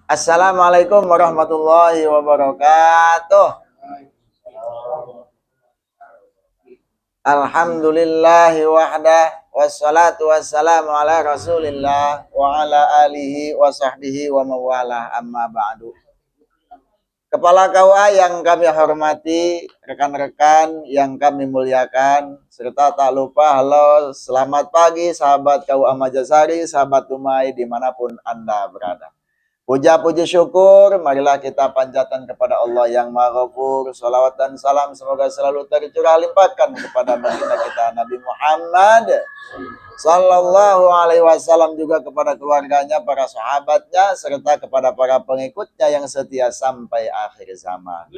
Assalamualaikum warahmatullahi wabarakatuh. Alhamdulillahi wahdah wassalatu wassalamu ala rasulillah wa ala alihi wa sahbihi wa mawalah amma ba'du. Kepala KUA yang kami hormati, rekan-rekan yang kami muliakan, serta tak lupa halo selamat pagi sahabat KUA Majasari, sahabat Tumai dimanapun Anda berada. Puja puji syukur, marilah kita panjatkan kepada Allah yang Maha Ghafur. Salawat dan salam semoga selalu tercurah limpahkan kepada baginda kita Nabi Muhammad Sallallahu Alaihi Wasallam, juga kepada keluarganya, para sahabatnya, serta kepada para pengikutnya yang setia sampai akhir zaman.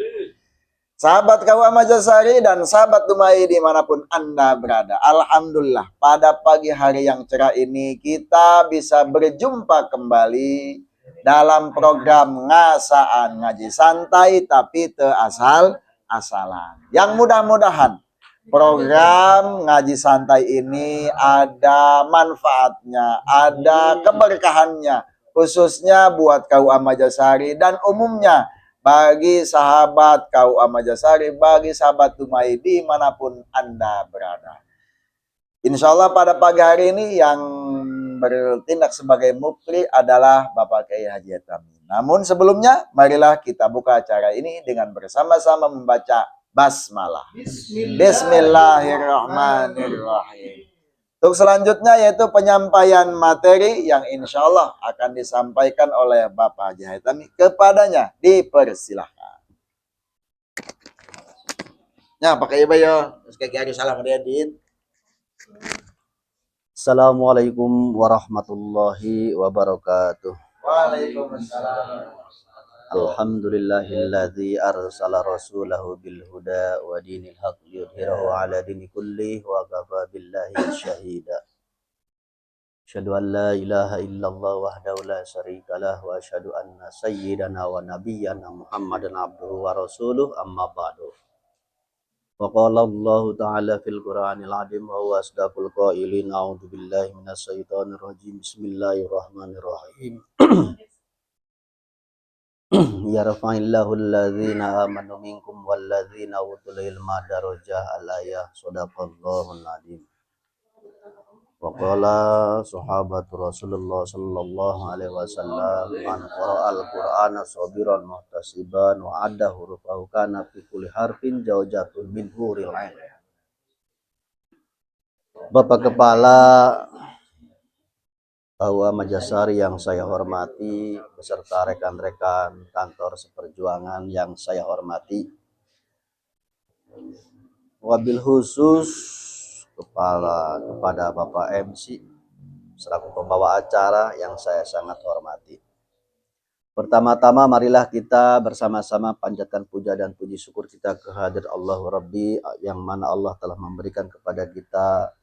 Sahabat KUA Majasari dan sahabat Tumai dimanapun Anda berada, alhamdulillah pada pagi hari yang cerah ini kita bisa berjumpa kembali dalam program ngasaan ngaji santai tapi teu asal-asalan. Yang mudah-mudahan program ngaji santai ini ada manfaatnya, ada keberkahannya, khususnya buat KUA Majasari dan umumnya bagi sahabat KUA Majasari, bagi sahabat Tumai dimanapun Anda berada. Insya Allah pada pagi hari ini yang bertindak sebagai mukri adalah Bapak Kiai Haji Etami. Namun sebelumnya, marilah kita buka acara ini dengan bersama-sama membaca basmalah. Bismillahirrahmanirrahim. Untuk selanjutnya yaitu penyampaian materi yang insya Allah akan disampaikan oleh Bapak Haji Etami. Kepadanya dipersilahkan. Ya, pakai ibu ya. Sekali salam dia din. Assalamualaikum warahmatullahi wabarakatuh. Waalaikumsalam. Alhamdulillahilladzi arsala rasulahu bil huda wa dinil haqq yudhhirahu ala dini kullih wa kafa billahi syahida. Asyhadu an la ilaha illallah wahdahu la syarikalah wa asyhadu anna sayyidana wa nabiyyana Muhammadan abduhu wa rasuluh, amma ba'du. Wa qala Allah ta'ala fil Qur'anil 'azim wa huwa asdaqul qailin, a'udzu billahi minasy syaithanir rajim. Bismillahirrahmanirrahim. Yarfa'illahu alladzina amanu minkum walladzina utul ilma darajat, al-ayah. Shadaqallahul 'azim. Wa qala sahabatu Rasulullah sallallahu alaihi wasallam, man qara'al Qur'ana sabiran muhtasiban wa adda hurufahu kana fi kulli harfin zawjatun min huril 'ain. Bapak Kepala KUA Majasari yang saya hormati, beserta rekan-rekan kantor seperjuangan yang saya hormati, wabil khusus kepada Bapak MC selaku pembawa acara yang saya sangat hormati. Pertama-tama marilah kita bersama-sama panjatkan puja dan puji syukur kita kehadirat Allah Rabbi, yang mana Allah telah memberikan kepada kita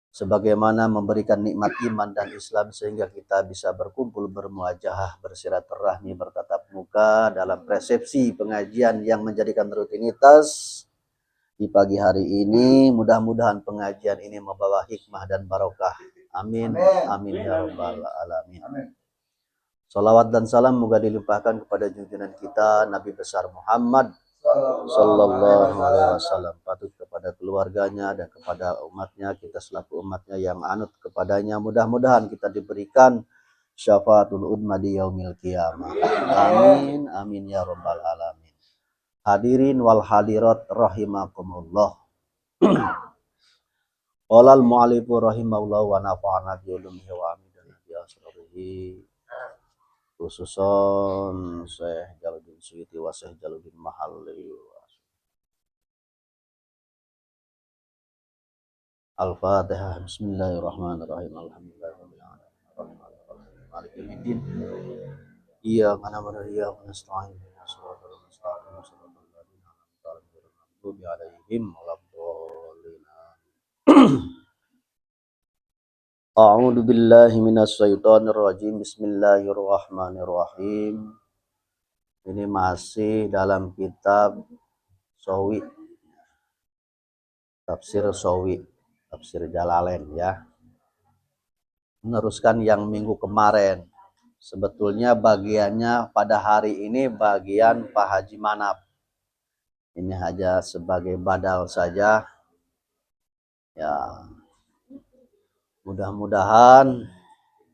sebagaimana memberikan nikmat iman dan Islam sehingga kita bisa berkumpul, bermuajahah, bersilaturahmi, bertatap muka dalam persepsi pengajian yang menjadikan rutinitas di pagi hari ini. Mudah-mudahan pengajian ini membawa hikmah dan barokah. Amin. Amin ya rabbal alamin. Salawat dan salam moga dilimpahkan kepada junjungan kita Nabi besar Muhammad sallallahu alaihi wasallam, patut kepada keluarganya dan kepada umatnya, kita selaku umatnya yang anut kepadanya. Mudah-mudahan kita diberikan syafaatul udma di yaumil qiyamah. Amin. Amin ya rabbal alamin. Hadirin wal hadirat rahimakumullah. Qala al-mu'allifu rahimahullah wa nafa'ana bi ulumihi wa amidana bi asrarihi, khususon Syekh Jaluddin Suyuti wa Syekh Jaluddin Mahalli. Al-Fatihah. Bismillahirrahmanirrahim. Alhamdulillahirabbil alamin. Maliki yaumiddin. Iyyaka na'budu wa iyyaka nasta'in. Shiratal mustaqim. A'udzu billahi minasyaitonir rajim. Bismillahirrahmanirrahim. Ini masih dalam kitab Shawi, tafsir Shawi, tafsir Jalalain ya. Meneruskan yang minggu kemarin Sebetulnya bagiannya pada hari ini bagian Pak Haji Manap. Ini hanya sebagai badal saja. Ya, mudah-mudahan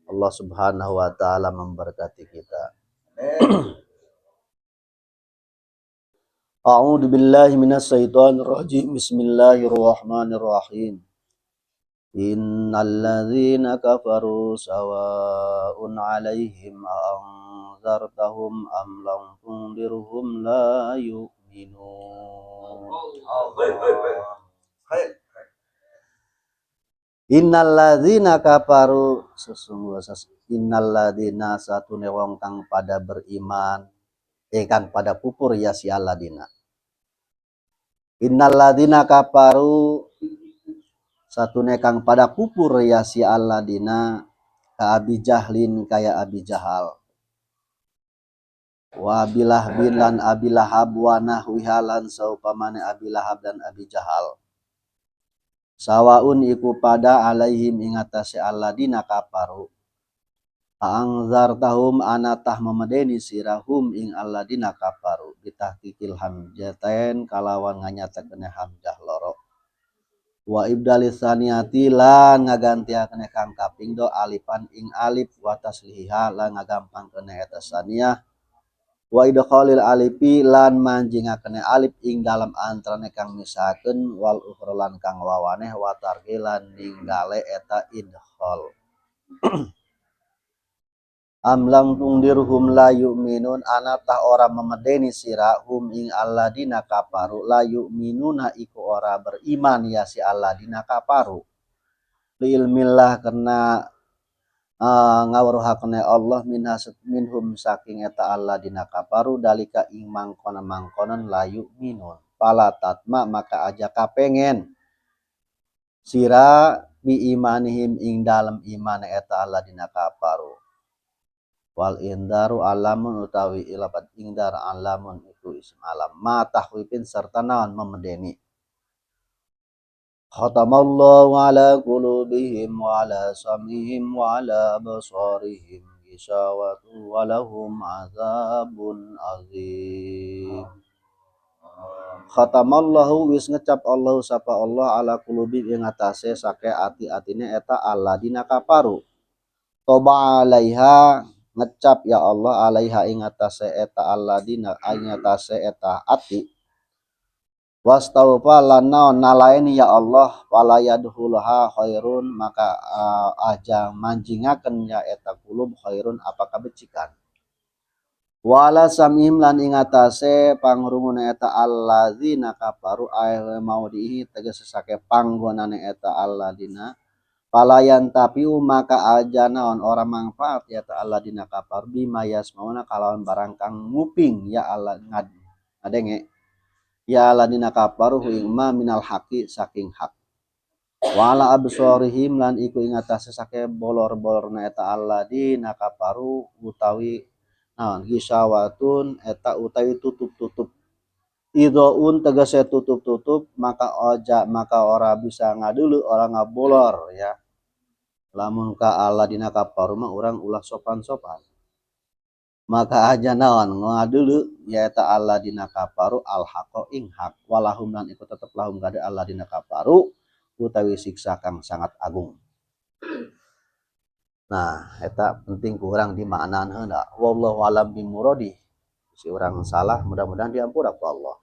Allah Subhanahu wa taala memberkati kita. A'udzu billahi minasyaitonir rajim. Bismillahirrahmanirrahim. Innalladzina kafaru sawa'un 'alaihim a'anzartahum am lam tundirhum la yu'minun. Innalladzina kafaru innalladzina satune wong kang pada beriman kang pada kufur ya si alladzina. Innalladzina kafaru satune kang pada kufur ya si alladzina ka Abi Jahlin kaya Abi Jahal. Wa bilah bin lan Abi Lahab wa nahwihalan saupamane Abi Lahab dan Abi Jahal. Sawaun iku pada alaihim ingatase alladzina kafaru. Angzartahum anatah memedeni sirahum ing alladzina kafaru bitahqiqil hamzatain kalawan nganyatakeun hamzah loro. Wa ibdalis saniyati lan ngagantiakeun kang kaping do alifan ing alif wa tasliha lan ngagampangkeun eta saniyah. Wa idkhalil alifi lan manjingakeun alif ing dalam antarane kang misakeun wal ukhra lan kang wawaneh wa targilan ninggale eta idkhal. Amlam tungdirhum la yu'minun anatah ora memedeni sira hum ing alladzina kafaru la yu'minuna iku ora beriman ya si alladzina kafaru li ilmillah karena ngawruhakne Allah minhum saking eta alladzina kafaru dalika ing mangkon-mangkonon la yu'minun fala tatma maka aja kapengen sira bi imanihim ing dalem iman eta alladzina kafaru. Wal indaru alamun utawi ilapat indar alamun itu isim alam ma tahwifin serta naon memedeni. Khatamallahu ala qulubihim wa ala sam'ihim wa ala absarihim ghishawatu wa lahum azabun azim. Khatamallahu wis ngecap Allah sapa Allah ala qulubi ing atase sake ati-atine eta alladzina kafaru. Toba alaiha ngecap ya Allah alaiha ing atase eta alladzina ing atase eta ati wastaufa lana nalaini ya Allah wala yadkhulha khairun maka aja manjingaken ya eta kulub khairun apakah becikan wala samim lan ing atase pangrungun eta alladzina kafaru ay maudhi tegese sake panggonane eta alladzina palayan tapiu maka aja naon orang manfaat ya ta'ala dina kafar bima yasmauna kalawan barang kang nguping ya Allah ngadenge ya Allah dina kafar ing ma minal haqi saking hak wala absorihim lan iku ing atase sake bolor-bolorna eta Allah dina kafaru utawi naon gisawatun eta utawi tutup-tutup idhoun tegese tutup-tutup maka ora bisa ngadulu orang ngabolor ya lamun ka Allah dina kafaru mah urang ulah sopan-sopan maka aja naon ngadulu ya eta Allah dina kafaru al haqo ing hak walahum lan iku tetep lahum kade Allah dina kafaru utawi siksa kang sangat agung. Nah eta penting ku urang di maknaan heula wallahu alam bimuradi si urang salah mudah-mudahan diampura ku Allah.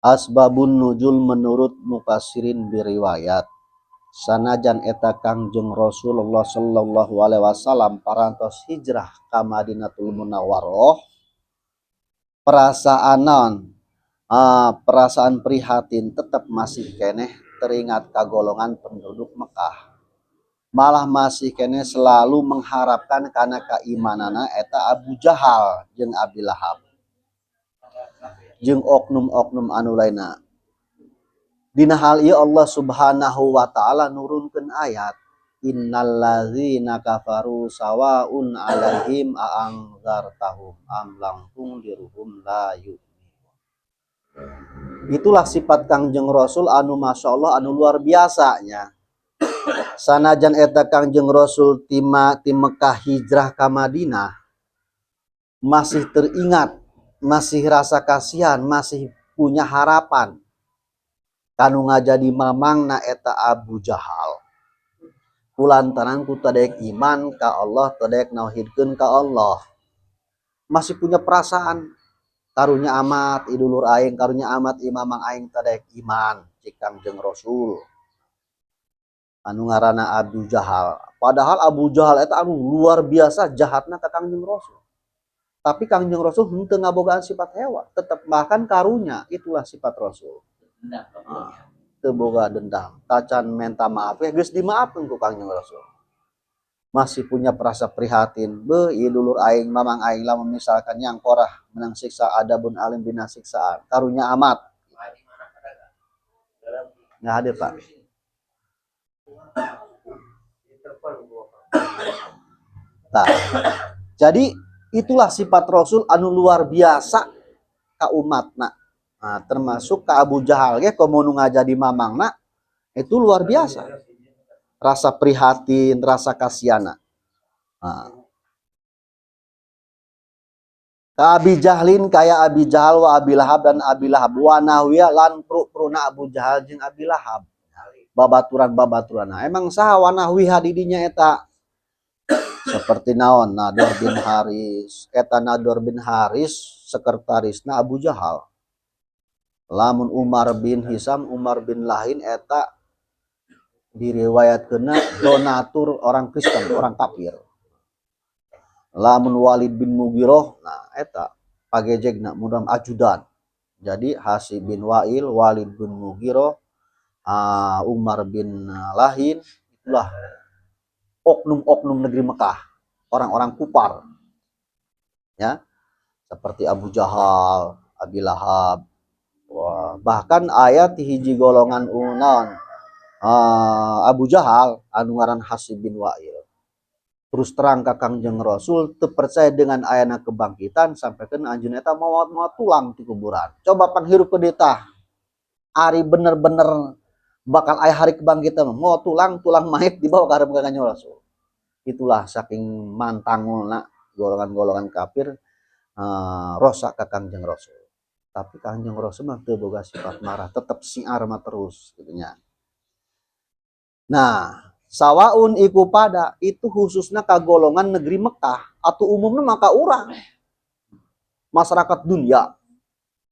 Asbabun nuzul menurut mufassirin biriwayat sanajan eta Kangjeng Rasulullah sallallahu alaihi wasallam parantos hijrah ka Madinatul Munawwarah perasaan prihatin tetap masih keneh teringat kagolongan penduduk Mekah malah masih keneh selalu mengharapkan kana keimanana eta Abu Jahal jeung Abi Lahab jeung oknum-oknum anu lainna. Dina hal ieu Allah Subhanahu wa taala nurunkeun ayat innalladzina kafaru sawaun alaihim a'anzartahum am lam tundirhum la yu'minun. Itulah sifat Kangjeng Rasul anu masyaallah anu luar biasanya. Sanajan eta Kangjeng Rasul ti Mekah hijrah ka Madinah masih teringat, masih rasa kasihan, masih punya harapan kanu ngajadi mamangna eta Abu Jahal. Kulantaran ku tadek iman ka Allah, tadek nauhidkeun ka Allah. Masih punya perasaan karunya amat idulur aing, karunya amat imamang aing tadek iman cik Kangjeng Rasul. Anu ngaranna Abu Jahal. Padahal Abu Jahal eta anu luar biasa jahatna ka Kangjeng Rasul. Tapi Kangjeng Rasul henteu ngabogaan sifat hewa, tetap bahkan karunya itulah sifat Rasul. Teu boga dendam, tacan minta maaf ya geus dimaafkeun ku Kangjeng Rasul. Masih punya perasa prihatin, beuh ieu dulur aing mamang aing lamun misalkan yang korah menang siksa adabun alim bina siksaan. Karunya amat. Nggak hadir, Pak. Nah, jadi itulah sifat Rasul anu luar biasa ka umatna. Nah, termasuk ka Abu Jahal ge komo nu ngajadi mamangna itu luar biasa. Rasa prihatin, rasa kasihana. Nah. Ka Abi Jahlin kaya Abi Jahal wa Abi Lahab dan Abi Lahab wa nahwiya lan pruna Abu Jahal jeung Abi Lahab. Babaturan. Emang saha wa nahwiha didinya eta? Seperti naon Nador bin Haris. Eta Nador bin Haris sekretarisna Abu Jahal. Lamun Umar bin Hisam, Umar bin Lahin eta diriwayatkeunna donatur orang Kristen, orang kafir. Lamun Walid bin Mughirah, nah eta pagejegna mudam ajudan. Jadi Hasib bin Wa'il, Walid bin Mughirah, Umar bin Lahin, itulah oknum-oknum negeri Mekah, orang-orang kufar. Ya. Seperti Abu Jahal, Abi Lahab. Wah, bahkan ayat hiji golongan unan Abu Jahal anu ngaran Hasib bin Wa'il terus terang ka Kangjeng Rasul teu percaya dengan ayana kebangkitan sampaikeun anjeun eta mau tulang di kuburan. Coba panghirup ke ditah ari bener-bener bakal aya hari kebangkitan mau tulang mayit dibawa ka hareup Kangjeng Rasul. Itulah saking mantangulna golongan-golongan kafir rosak ka Kangjeng Rasul. Tapi Kangjeng Rasul mah teu boga sifat marah, tetap siar mah terus gitu nya. Nah, sawaun iku pada itu khususnya ka golongan negeri Mekah atau umumnya maka urang masyarakat dunia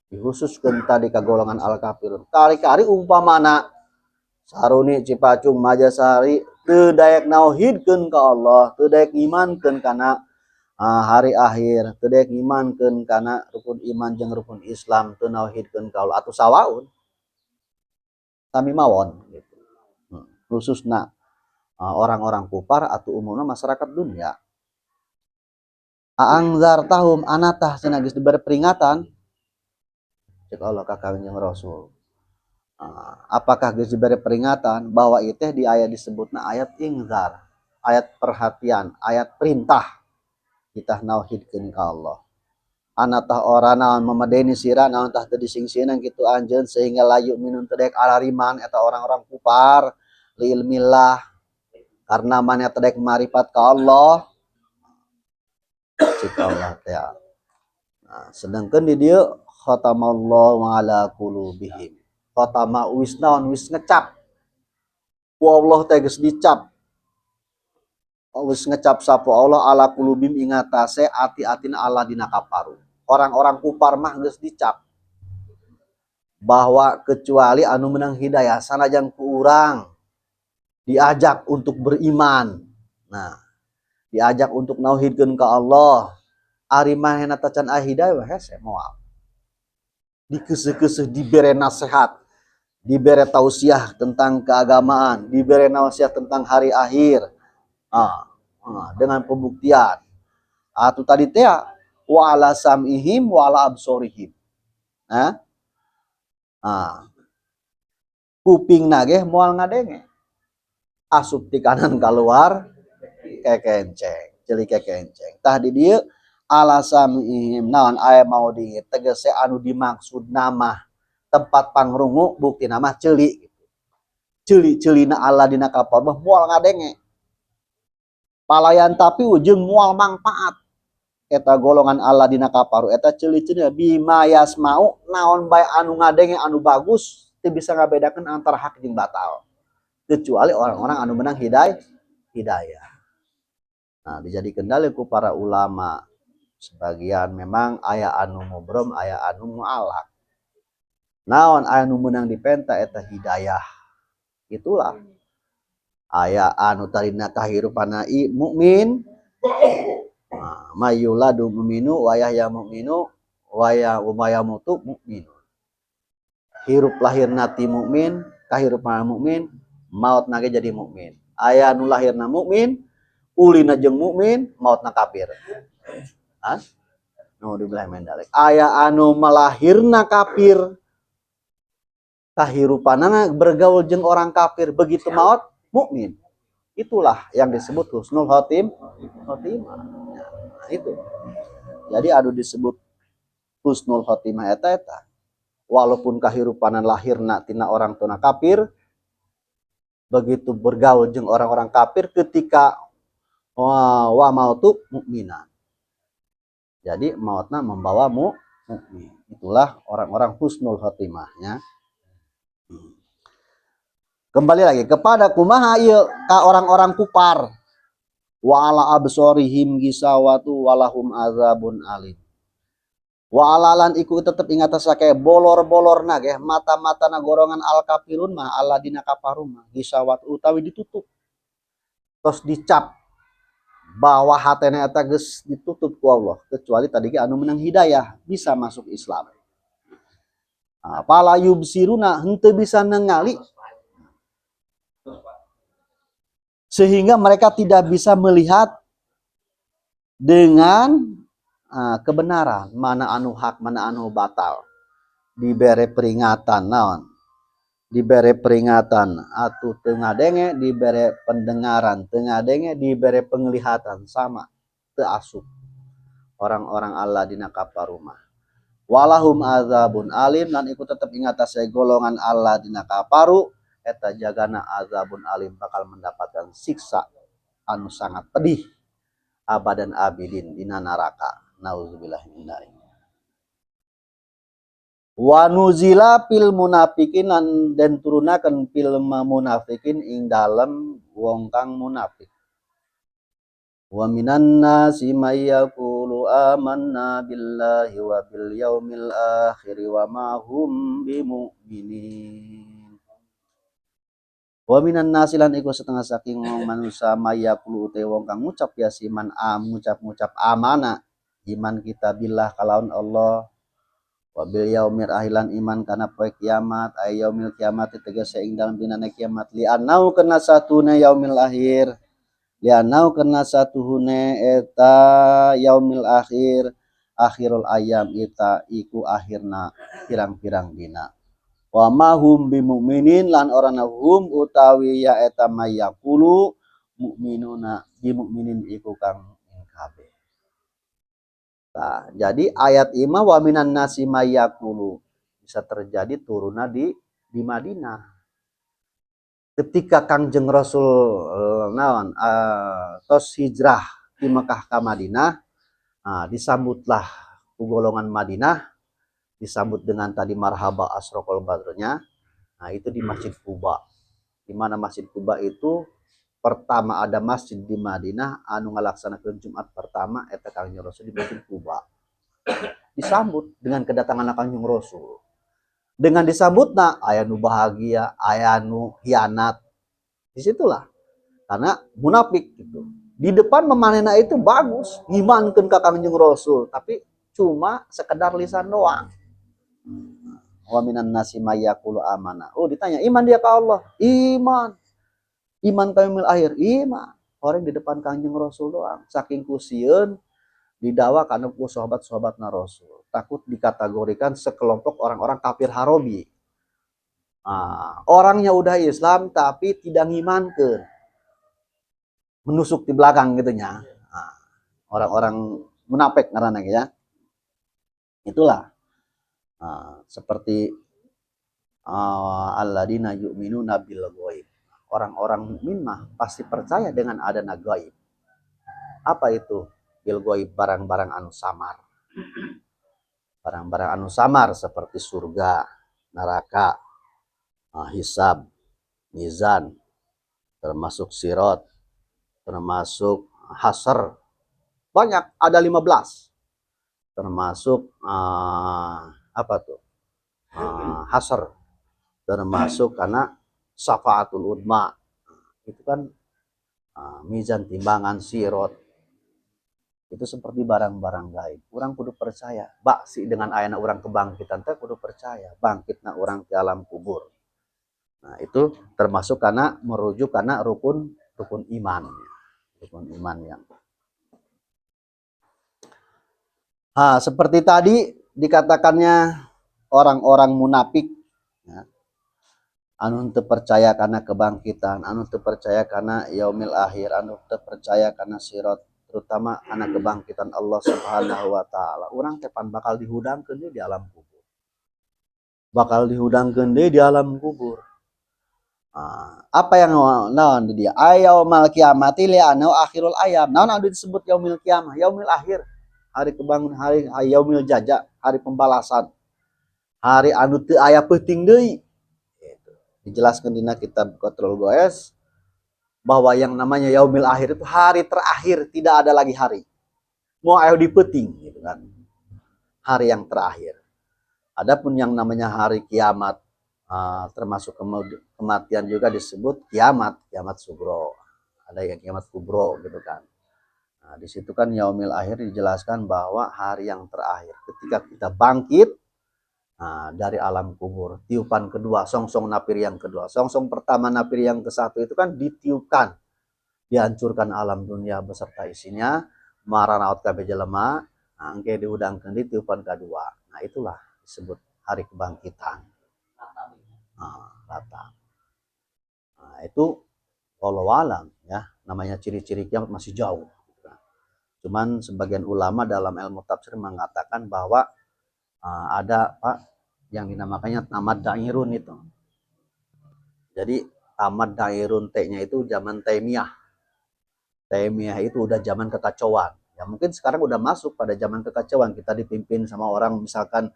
dikhususkeun tadi ka golongan al kafirun. Kari-kari umpamana saruni Cipacung Majasari teu daek nauhidkeun ka Allah, teu daek imankeun kana hari akhir, teu daek imankeun kana rukun iman jeung rukun Islam, teu nauhidkeun ka Allah atuh sawaun sami mawon gitu. Khususna orang-orang kufar atau umumnya masyarakat dunia. Aangzar tahum anatah cenah geus diberi peringatan cek Allah ka Kangjeng Rasul. Apakah geus diberi peringatan bahwa itu di ayat disebutna ayat ingzar, ayat perhatian, ayat perintah kita nauhidkeun ka Allah. Anatah orana memadeni sira naon tah teu disingsieunan kitu anjeun sehingga layu minun teu daek alariman eta orang-orang kufar li ilmillah karena mana tedek marifat ka Allah cik Allah teh. Nah, sedangkan di dieu khatamallahu ala qulubihim. Khatama wis naon wis ngecap. Ku Allah teh geus dicap. Wis ngecap sapu Allah ala qulubihim ingatase ati-atina Allah dina kafaru. Orang-orang kufar mah geus dicap bahwa kecuali anu menang hidayah sanajan ku urang diajak untuk beriman. Nah, diajak untuk nauhidkeun ka Allah. Ari manehna tacan hidayah hese moal. Dikeuseuh-keuseuh dibere nasihat, dibere tausiah tentang keagamaan, dibere nasihat tentang hari akhir. Dengan pembuktian. Atuh tadi teh wa ala sam'ihim wa ala absorihim. Kupingna ge moal ngadenge. Asup di kanan keluar kekenceng, ceuli kekenceng. Tah di dieu alasamihim naon aya mau di tegese anu dimaksud nama tempat pangrungu bukti nama ceuli gitu. celi-celina Allah dina kapal mah moal ngadenge. Palayan tapi ujung moal manfaat. Eta golongan Allah dina kaparu eta celi-celina bima yasmau naon bae anu ngadenge anu bagus teu bisa ngabedakeun antara hak jeung batal. Kecuali orang-orang anu menang hidayah. Nah, dijadikan dalil ku para ulama. Sebagian memang aya anu mubrom, aya anu mualak. Naon anu menang dipenta eta hidayah. Itulah. Aya anu tarina kahirupana mukmin. Mayuladu mu'minu wa yahya mu'minu wa yamutu mu'minu. Hirup lahirna ti mukmin, kahirupana mukmin, maut nage jadi mukmin. Aya nu lahirna mukmin, ulina jeung mukmin, mautna kafir. Hah? Nu dibelah mendalek. Aya anu malahirna kafir, kahirupanana bergaul jeung orang kafir, begitu maut mukmin. Itulah yang disebut husnul khotimah. Nah, itu. Jadi anu disebut husnul khotimah eta. Walaupun kahirupanan lahirna tina orang tuna kafir, begitu bergaul jeung orang-orang kafir ketika wa mautu mukminan. Jadi mautna membawa mukmin. Itulah orang-orang husnul khotimahnya. Kembali lagi kepada kumaha ieu ka orang-orang kufar. Wa ala absorihim gisawatu walahum azabun alim. Wa alalan iku tetep ingat sake bolor-bolorna ge mata-matana golongan al kafirun mah alladzina kafaru mah gisawat utawi ditutup. Terus dicap bahwa hatena eta geus ditutup ku Allah kecuali tadi ge anu menang hidayah bisa masuk Islam. Pala yubsiruna henteu bisa ningali sehingga mereka tidak bisa melihat dengan kebenaran mana anu hak mana anu batal. Dibere peringatan naon? Dibere peringatan atuh teu ngadenge, dibere pendengaran teu ngadenge, dibere penglihatan sama teu asup orang-orang Allah dina kafarumah. Walahum azabun alim lan iku tetep ingat saya golongan Allah dina kafaru eta jagana azabun alim bakal mendapatkan siksa anu sangat pedih abadan abidin dina neraka. Nauzubillah min dzalik. Wa nuzila fil munafiqin dan turunakeun fil munafiqin ing dalem wong kang munafik. Wa minan nasi may yaqulu amanna billahi wa bil yaumil akhir wa ma hum bimu'minin. Wa minan nasi lan iku setengah saking wong manusia may yaqulu te wong kang ngucap ya siman ngucap amana iman kita billah kalawan Allah wa bil yaumil akhir iman kana poe kiamat ay yaumil kiamat tegese ing dalem dinana kiamat li anau kana satuna yaumil akhir li anau kana satuhune eta yaumil akhir akhirul ayam ita iku akhirna pirang-pirang dina wa mahum bimu'minin lan orana hum utawi ya eta mayaqulu mukminuna bimu'minin iku kang kabeh. Nah, jadi ayat ima wa minan nasi mayaqulu bisa terjadi turuna di Madinah. Ketika Kangjeng Rasul tos hijrah di Mekah ke Madinah, disambutlah golongan Madinah, disambut dengan tadi marhaba asraqal badrnya. Nah, itu di Masjid Quba. Di mana Masjid Quba itu pertama ada masjid di Madinah anu ngalaksanakeun Jumat pertama eta Kangjeng Rasul di Masjid Quba. Disambut dengan kedatangan Kangjeng Rasul. Dengan disambutna aya nu bahagia, aya nu hianat. Disitulah. Karena munafik gitu. Di depan memanena itu bagus, ngimankeun ka Kangjeng Rasul, tapi cuma sekedar lisan doang. Wa minan nasi may yaqulu amana. Oh, ditanya, iman dia ke Allah? Iman. Iman kamil akhir, iman. Orang di depan Kangjeng Rasul doang. Saking kusieun didawa kana ku sahabat-sahabatna Rasul. Takut dikategorikan sekelompok orang-orang kafir harobi. Orangnya udah Islam tapi tidak ngimankeun. Menusuk di belakang gitu nya. Orang-orang munafik ngaranna ya. Itulah. Seperti alladzina yu'minuna bil ghaib. Orang-orang mukmin mah pasti percaya dengan adanya gaib. Apa itu? Bil ghaib, barang-barang anu samar. Barang-barang anu samar seperti surga, neraka, hisab, mizan, termasuk sirat, termasuk hasr. Banyak, ada 15. Termasuk apa tuh? Hasr. Termasuk karena syafaatul udma. Itu kan mizan, timbangan, sirat. Itu seperti barang-barang gaib. Orang kudu percaya. Baksi dengan ayana orang kebangkitan teh kudu percaya. Bangkitna orang ke alam kubur. Nah, itu termasuk karena merujuk karena rukun iman. Rukun iman yang. Seperti tadi dikatakannya orang-orang munafik, ya, anu teu percaya karena kebangkitan, anu teu percaya karena yaumil akhir, anu teu percaya karena sirat, terutama karena kebangkitan Allah Subhanahu wa taala. Urang teh pan bakal dihudangkeun di alam kubur. Bakal dihudangkeun di alam kubur. Apa yang naon di dia? Ayaumul kiamati li anu akhirul ayam. Naon anu disebut yaumil kiamah? Yaumil akhir. Hari kebangun, hari yaumil jaza, hari pembalasan. Hari anu teu aya peuting deui. Dijelaskan dina kitab Qatrul Goes bahwa yang namanya yaumil akhir itu hari terakhir, tidak ada lagi hari. Mau ayo dipeting gitu kan. Hari yang terakhir. Adapun yang namanya hari kiamat, termasuk kematian juga disebut kiamat sugro. Ada yang kiamat kubro gitu kan. Nah, di situ kan yaumil akhir dijelaskan bahwa hari yang terakhir ketika kita bangkit dari alam kubur. Tiupan kedua, songsong napir yang kedua. Songsong pertama napir yang ke-1 itu kan ditiupkan. Dihancurkan alam dunia beserta isinya. Maranaut kabeh jelema, engke diudangkeun di tiupan kedua. Nah, itulah disebut hari kebangkitan. Datang. Nah, itu wallahu alam ya, namanya ciri-ciri kiamat masih jauh. Cuman sebagian ulama dalam ilmu tafsir mengatakan bahwa ada yang dinamakannya tamad dairun itu. Jadi tamad dairun T-nya itu zaman Taimiyah. Taimiyah itu udah zaman kekacauan. Ya mungkin sekarang udah masuk pada zaman kekacauan. Kita dipimpin sama orang misalkan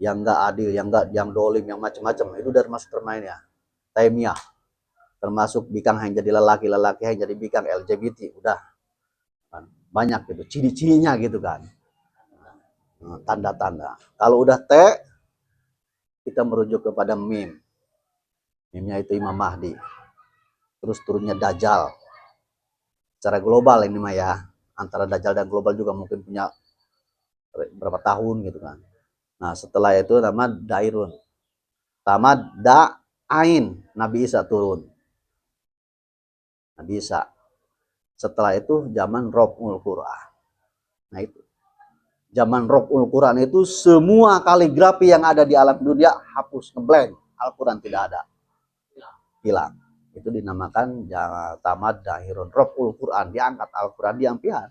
yang enggak adil, yang dolim, yang macam-macam. Itu udah masuk termainnya. Taimiyah. Termasuk bikang yang jadi lelaki yang jadi bikang LGBT. Udah banyak gitu. Ciri-cirinya gitu kan. Tanda-tanda. Kalau udah T, kita merujuk kepada mim. Mimnya itu Imam Mahdi. Terus turunnya Dajjal. Secara global ini mah ya. Antara Dajjal dan global juga mungkin punya berapa tahun gitu kan. Nah setelah itu nama Dairun. Tamad Da'ain. Nabi Isa turun. Nabi Isa. Setelah itu zaman Robul Quran. Nah itu. Zaman Robul Quran itu semua kaligrafi yang ada di alam dunia hapus, ngeblank. Al-Quran tidak ada. Hilang. Itu dinamakan tamad dahirun Robul Quran. Diangkat Al-Quran diampian.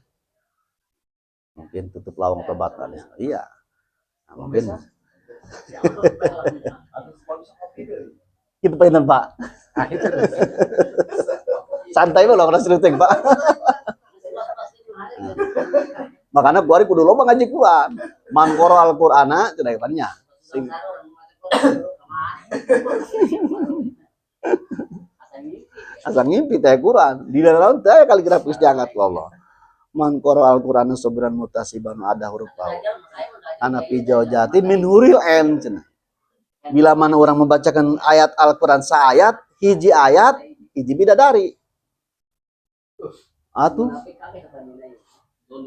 Mungkin tutup lawang tobatan ya. Iya. Nah, mungkin. Kita pengen Pak. Santai lo orang seriting Pak. Makanya gua kudu loba ngaji Quran. Mangkoro Al-Qur'ana cenah depannya. Asa ngimpi teh Quran. Di dalam teh kaligrafis diangkat Allah. Mangkoro Al-Qur'ana sabran mutasiban ada huruf bau. Ana pijau jati min huril en cenah. Bila mana orang membacakan ayat Al-Qur'an saayat, hiji ayat, hiji bidadari. Atuh.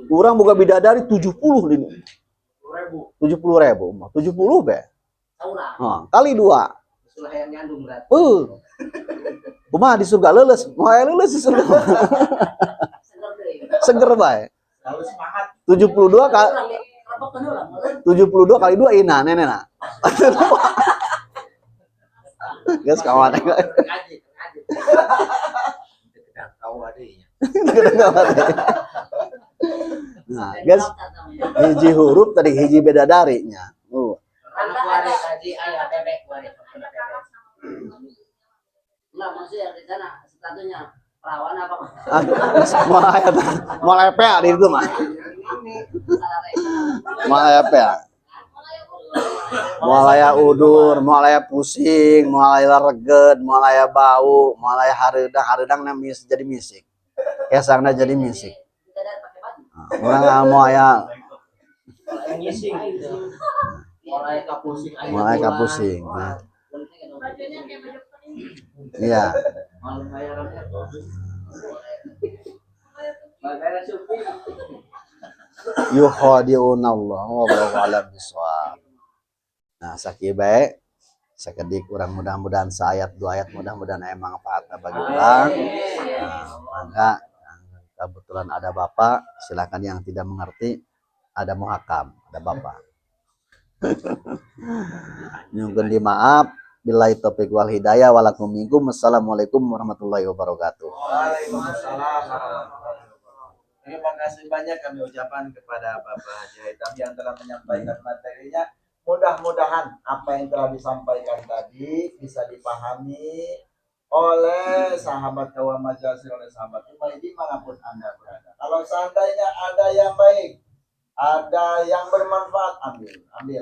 Kurang boga bidadari 70 ini. 70.000. 70 be. Kali 2. Kumaha di surga leuleus? Moal leuleus di surga. Seger bae. 72 kali 2 ina nenena. Geus kawan. Nah, guys, hiji huruf tadi hiji beda darinya. Mulai PA di itu mah. Mulai PA. Mulai udur, mulai pusing, mulai reged, mulai bau, mulai hareudang jadi misik. Kesangna jadi misik. Orang mau aya mulai kapusing. Iya. Yukhadi'una Allah wallahu a'lam bishawab. Nah, sakieu bae sakedik urang mudah-mudahan saayat dua ayat mudah-mudahan aya manfaatna bagi urang. Nah, mangga kebetulan ada Bapak, silakan yang tidak mengerti ada muhakam, ada Bapak. Nyugun di maaf. Billahi taufiq wal hidayah walakum minkum. Assalamualaikum warahmatullahi wabarakatuh. Waalaikumsalam warahmatullahi wabarakatuh. Terima kasih banyak kami ucapkan kepada Bapak Haji Haitham yang telah menyampaikan materinya. Mudah-mudahan apa yang telah disampaikan tadi bisa dipahami oleh sahabat kawan majalsir, oleh sahabat Umayyah dimanapun Anda berada. Kalau seandainya ada yang baik, ada yang bermanfaat, ambil.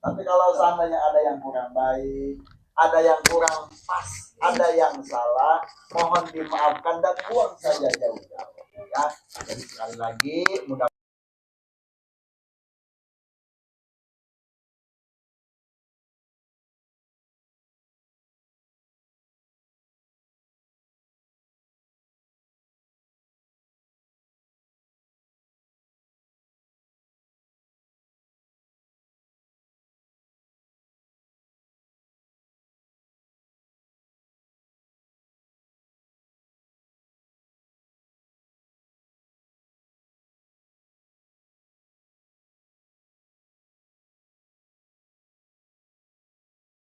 Tapi kalau seandainya ada yang kurang baik, ada yang kurang pas, ada yang salah, mohon dimaafkan dan buang saja jauh-jauh. Ya, jadi sekali lagi mudah